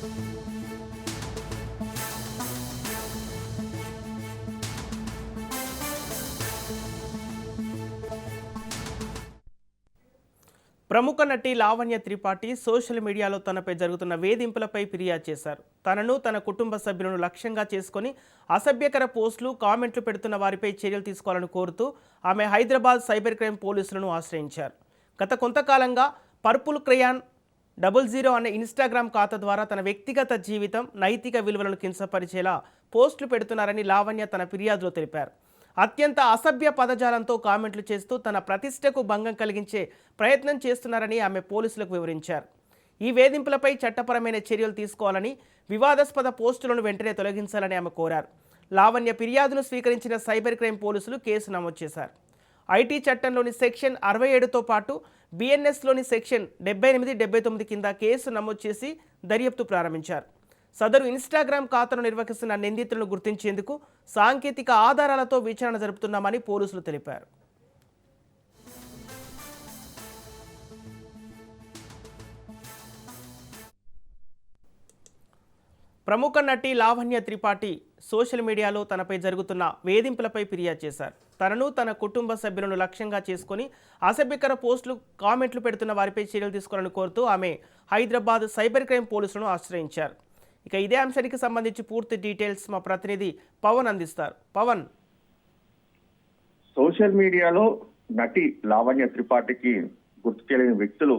ప్రముఖ నటి లావణ్య త్రిపాఠి సోషల్ మీడియాలో తనపై జరుగుతున్న వేధింపులపై ఫిర్యాదు చేశారు. తనను తన కుటుంబ సభ్యులను లక్ష్యంగా చేసుకుని అసభ్యకర పోస్టులు, కామెంట్లు పెడుతున్న వారిపై చర్యలు తీసుకోవాలని కోరుతూ ఆమె హైదరాబాద్ సైబర్ క్రైమ్ పోలీసులను ఆశ్రయించారు. గత కొంతకాలంగా పర్పుల్ క్రయాన్ 00 అనే ఇన్స్టాగ్రామ్ ఖాతా ద్వారా తన వ్యక్తిగత జీవితం, నైతిక విలువలను కించపరిచేలా పోస్టులు పెడుతున్నారని లావణ్య తన ఫిర్యాదులో తెలిపారు. అత్యంత అసభ్య పదజాలంతో కామెంట్లు చేస్తూ తన ప్రతిష్టకు భంగం కలిగించే ప్రయత్నం చేస్తున్నారని ఆమె పోలీసులకు వివరించారు. ఈ వేధింపులపై చట్టపరమైన చర్యలు తీసుకోవాలని, వివాదాస్పద పోస్టులను వెంటనే తొలగించాలని ఆమె కోరారు. లావణ్య ఫిర్యాదును స్వీకరించిన సైబర్ క్రైమ్ పోలీసులు కేసు నమోదు చేశారు. ఐటీ చట్టంలోని సెక్షన్ 67తో పాటు బిఎన్ఎస్లోని సెక్షన్ 78, 79 కింద కేసు నమోదు చేసి దర్యాప్తు ప్రారంభించారు. సదరు ఇన్స్టాగ్రామ్ ఖాతాను నిర్వహిస్తున్న నిందితులను గుర్తించేందుకు సాంకేతిక ఆధారాలతో విచారణ జరుపుతున్నామని పోలీసులు తెలిపారు. ప్రముఖ నటి లావణ్య త్రిపాఠి సోషల్ మీడియాలో తనపై జరుగుతున్న వేధింపులపై ఫిర్యాదు చేశారు. తనను తన కుటుంబ సభ్యులను లక్ష్యంగా చేసుకుని అసభ్యకర పోస్టులు, కామెంట్లు పెడుతున్న వారిపై చర్యలు తీసుకోవాలని కోరుతూ ఆమె హైదరాబాద్ సైబర్ క్రైమ్ పోలీసులను ఆశ్రయించారు. ఇక ఇదే అంశానికి సంబంధించి పూర్తి డీటెయిల్స్ మా ప్రతినిధి పవన్ అందిస్తారు. పవన్, సోషల్ మీడియాలో నటి లావణ్య త్రిపాఠికి గుర్తు తెలియని వ్యక్తులు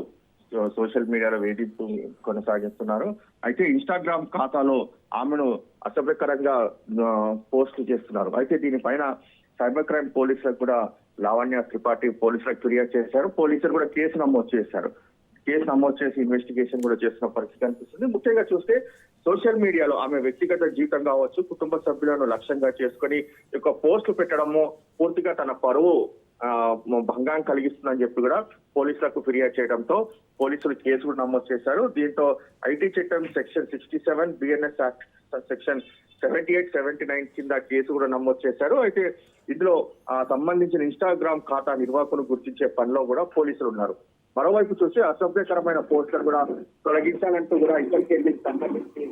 సోషల్ మీడియాలో వేధింపు కొనసాగిస్తున్నారు. అయితే ఇన్స్టాగ్రామ్ ఖాతాలో ఆమెను అసభ్యకరంగా పోస్టులు చేస్తున్నారు. అయితే దీనిపైన సైబర్ క్రైమ్ పోలీసులకు కూడా లావణ్య త్రిపాఠి పోలీసులకు ఫిర్యాదు చేశారు. పోలీసులు కూడా కేసు నమోదు చేశారు. కేసు నమోదు చేసి ఇన్వెస్టిగేషన్ కూడా చేస్తున్న పరిస్థితి కనిపిస్తుంది. ముఖ్యంగా చూస్తే సోషల్ మీడియాలో ఆమె వ్యక్తిగత జీవితం కావచ్చు, కుటుంబ సభ్యులను లక్ష్యంగా చేసుకుని ఒక పోస్టులు పెట్టడము పూర్తిగా తన పరువు భంగాన్ని కలిగిస్తుందని చెప్పి కూడా పోలీసులకు ఫిర్యాదు చేయడంతో పోలీసులు కేసు కూడా నమోదు చేశారు. దీంతో ఐటీ చట్టం సెక్షన్ 67, బిఎన్ఎస్ యాక్ట్ సెక్షన్ 78, 79 కింద కేసు కూడా నమోదు చేశారు. అయితే ఇందులో సంబంధించిన ఇన్స్టాగ్రామ్ ఖాతా నిర్వాహకులు గుర్తించే పనిలో కూడా పోలీసులు ఉన్నారు. మరోవైపు చూస్తే అసభ్యకరమైన పోస్టులను కూడా తొలగించాలంటూ కూడా ఇక్కడికి సంబంధించి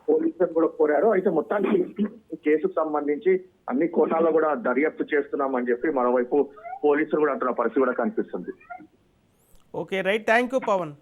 పోలీసులు కూడా కోరారు. అయితే మొత్తానికి కేసుకు సంబంధించి అన్ని కోణాల్లో కూడా దర్యాప్తు చేస్తున్నామని చెప్పి మరోవైపు పోలీసులు కూడా అంటున్న పరిస్థితి కూడా కనిపిస్తుంది. Okay, right, thank you Pawan.